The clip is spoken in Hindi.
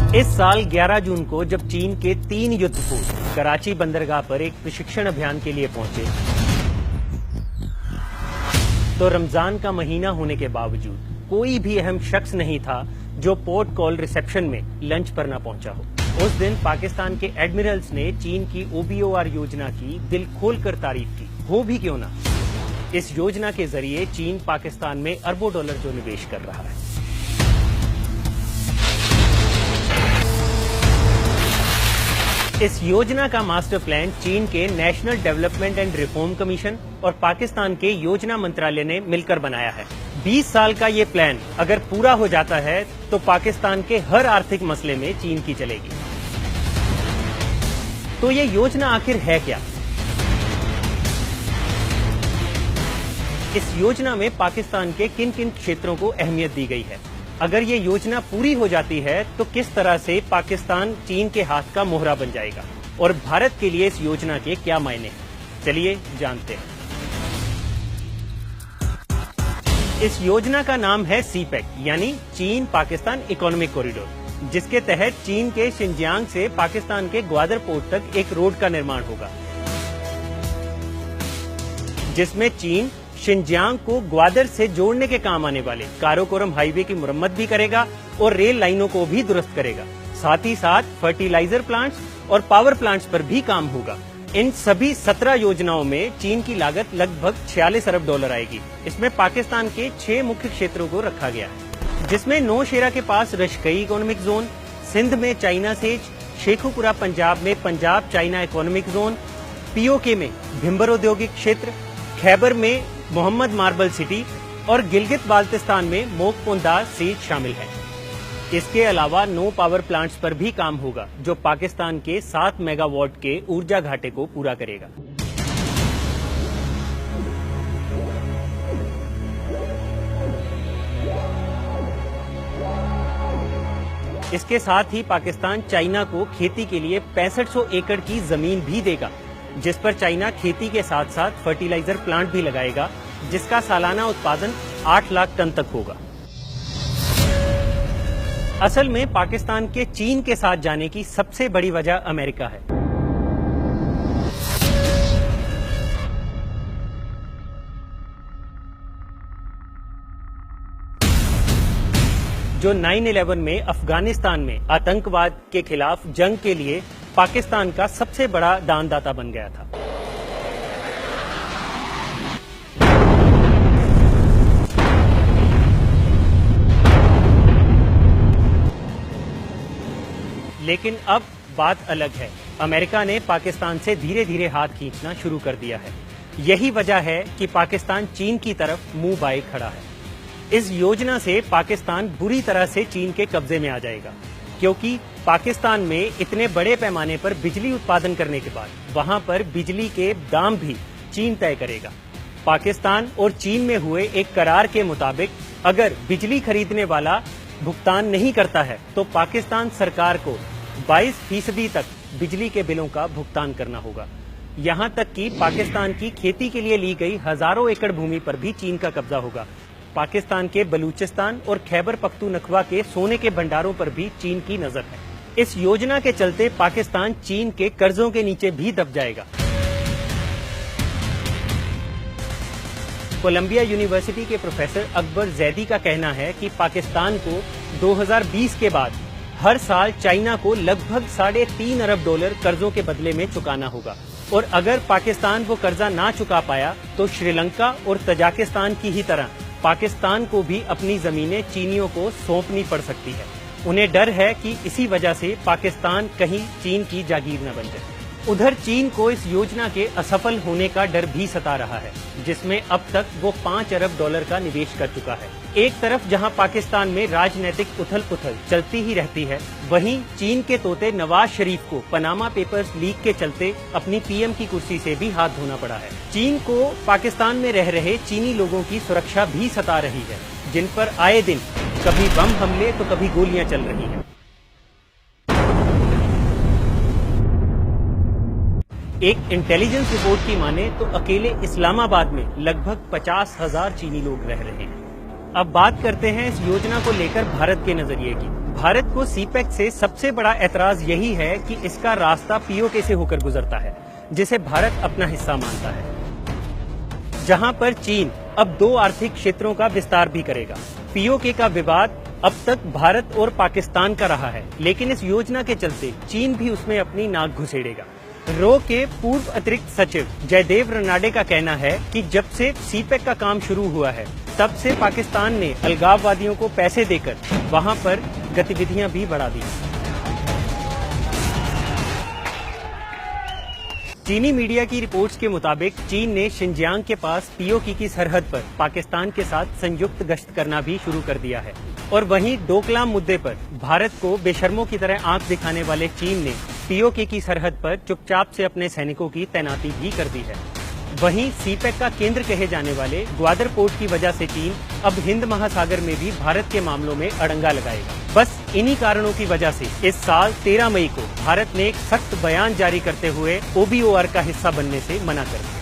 इस साल 11 जून को जब चीन के 3 युद्धपोत कराची बंदरगाह पर एक प्रशिक्षण अभियान के लिए पहुंचे, तो रमजान का महीना होने के बावजूद कोई भी अहम शख्स नहीं था जो पोर्ट कॉल रिसेप्शन में लंच पर न पहुंचा हो। उस दिन पाकिस्तान के एडमिरल्स ने चीन की OBOR योजना की दिल खोलकर तारीफ की। हो भी क्यों ना, इस योजना के जरिए चीन पाकिस्तान में अरबों डॉलर जो निवेश कर रहा है। इस योजना का मास्टर प्लान चीन के national development and reform commission और पाकिस्तान के योजना मंत्रालय ने मिलकर बनाया है। 20 साल का ये प्लान अगर पूरा हो जाता है तो पाकिस्तान के हर आर्थिक मसले में चीन की चलेगी। तो ये योजना आखिर है क्या? इस योजना में पाकिस्तान के किन किन क्षेत्रों को अहमियत दी गई है? अगर ये योजना पूरी हो जाती है तो किस तरह से पाकिस्तान चीन के हाथ का मोहरा बन जाएगा और भारत के लिए इस योजना के क्या मायने हैं? चलिए जानते हैं। इस योजना का नाम है CPEC यानी चीन पाकिस्तान इकोनॉमिक कॉरिडोर, जिसके तहत चीन के शिनजियांग से पाकिस्तान के ग्वादर पोर्ट तक एक रोड का निर्माण होगा, जिसमें चीन शिनजियांग को ग्वादर से जोड़ने के काम आने वाले काराकोरम हाईवे की मुरम्मत भी करेगा और रेल लाइनों को भी दुरुस्त करेगा। साथ ही साथ फर्टिलाइजर प्लांट्स और पावर प्लांट्स पर भी काम होगा। इन सभी 17 योजनाओं में चीन की लागत लगभग 46 अरब डॉलर आएगी। इसमें पाकिस्तान के 6 मुख्य क्षेत्रों को रखा गया है, जिसमें नौशेरा के पास रशकई इकोनॉमिक जोन, सिंध में चाइना सेज, शेखुपुरा पंजाब में Punjab China economic zone, POK में भिम्बर औद्योगिक क्षेत्र, खैबर में मोहम्मद मार्बल सिटी और गिलगित बाल्टिस्तान में मोकपोंदा सेज शामिल है। इसके अलावा 9 पावर प्लांट्स पर भी काम होगा जो पाकिस्तान के 7 मेगावाट के ऊर्जा घाटे को पूरा करेगा। इसके साथ ही पाकिस्तान चाइना को खेती के लिए 6500 एकड़ की जमीन भी देगा, जिस पर चाइना खेती के साथ साथ फर्टिलाइजर प्लांट भी लगाएगा, जिसका सालाना उत्पादन 8 लाख टन तक होगा। असल में पाकिस्तान के चीन के साथ जाने की सबसे बड़ी वजह अमेरिका है। जो 9/11 में अफगानिस्तान में आतंकवाद के खिलाफ जंग के लिए पाकिस्तान का सबसे बड़ा दानदाता बन गया था। लेकिन अब बात अलग है। अमेरिका ने पाकिस्तान से धीरे धीरे हाथ खींचना शुरू कर दिया है। यही वजह है कि पाकिस्तान चीन की तरफ मुंह बाए खड़ा है। इस योजना से पाकिस्तान बुरी तरह से चीन के कब्जे में आ जाएगा, क्योंकि पाकिस्तान में इतने बड़े पैमाने पर बिजली उत्पादन करने के बाद वहां पर बिजली के दाम भी चीन तय करेगा। पाकिस्तान और चीन में हुए एक करार के मुताबिक अगर बिजली खरीदने वाला भुगतान नहीं करता है तो पाकिस्तान सरकार को 22% तक बिजली के बिलों का भुगतान करना होगा। यहां तक कि पाकिस्तान की खेती के लिए ली गई हजारों एकड़ भूमि पर भी चीन का कब्जा होगा। पाकिस्तान के बलूचिस्तान और खैबर पख्तूनख्वा के सोने के भंडारों पर भी चीन की नजर है। इस योजना के चलते पाकिस्तान चीन के कर्जों के नीचे भी दब जाएगा। कोलंबिया यूनिवर्सिटी के प्रोफेसर अकबर जैदी का कहना है कि पाकिस्तान को 2020 के बाद हर साल चाइना को लगभग 3.5 अरब डॉलर कर्जों के बदले में चुकाना होगा, और अगर पाकिस्तान वो कर्जा ना चुका पाया तो श्रीलंका और तजाकिस्तान की ही तरह पाकिस्तान को भी अपनी जमीनें चीनियों को सौंपनी पड़ सकती है। उन्हें डर है कि इसी वजह से पाकिस्तान कहीं चीन की जागीर न बन जाए। उधर चीन को इस योजना के असफल होने का डर भी सता रहा है, जिसमें अब तक वो 5 अरब डॉलर का निवेश कर चुका है। एक तरफ जहां पाकिस्तान में राजनीतिक उथल पुथल चलती ही रहती है, वहीं चीन के तोते नवाज शरीफ को पनामा पेपर्स लीक के चलते अपनी PM की कुर्सी से भी हाथ धोना पड़ा है। चीन को पाकिस्तान में रह रहे चीनी लोगों की सुरक्षा भी सता रही है, जिन पर आए दिन कभी बम हमले तो कभी गोलियां चल रही हैं। एक इंटेलिजेंस रिपोर्ट की माने तो अकेले इस्लामाबाद में लगभग 50,000 चीनी लोग रह रहे हैं। अब बात करते हैं इस योजना को लेकर भारत के नजरिए की। भारत को सीपेक से सबसे बड़ा ऐतराज यही है कि इसका रास्ता पीओके से होकर गुजरता है, जिसे भारत अपना हिस्सा मानता है, जहां पर चीन अब 2 आर्थिक क्षेत्रों का विस्तार भी करेगा। पीओके का विवाद अब तक भारत और पाकिस्तान का रहा है, लेकिन इस योजना के चलते चीन भी उसमें अपनी नाक घुसेड़ेगा। रो के पूर्व अतिरिक्त सचिव जयदेव रनाडे का कहना है कि जब से सीपेक का काम शुरू हुआ है, तब से पाकिस्तान ने अलगाववादियों को पैसे देकर वहां पर गतिविधियां भी बढ़ा दी। चीनी मीडिया की रिपोर्ट्स के मुताबिक चीन ने शिनजियांग के पास पीओके की सरहद पर पाकिस्तान के साथ संयुक्त गश्त करना भी शुरू कर दिया है। और वहीं डोकलाम मुद्दे पर भारत को बेशर्मों की तरह आंख दिखाने वाले चीन ने पीओके की सरहद पर चुपचाप से अपने सैनिकों की तैनाती भी कर दी है। वहीं सीपेक का केंद्र कहे जाने वाले ग्वादर पोर्ट की वजह से चीन अब हिंद महासागर में भी भारत के मामलों में अड़ंगा लगाएगा। बस इन्हीं कारणों की वजह से इस साल 13 मई को भारत ने एक सख्त बयान जारी करते हुए OBOR का हिस्सा बनने से मना कर दिया।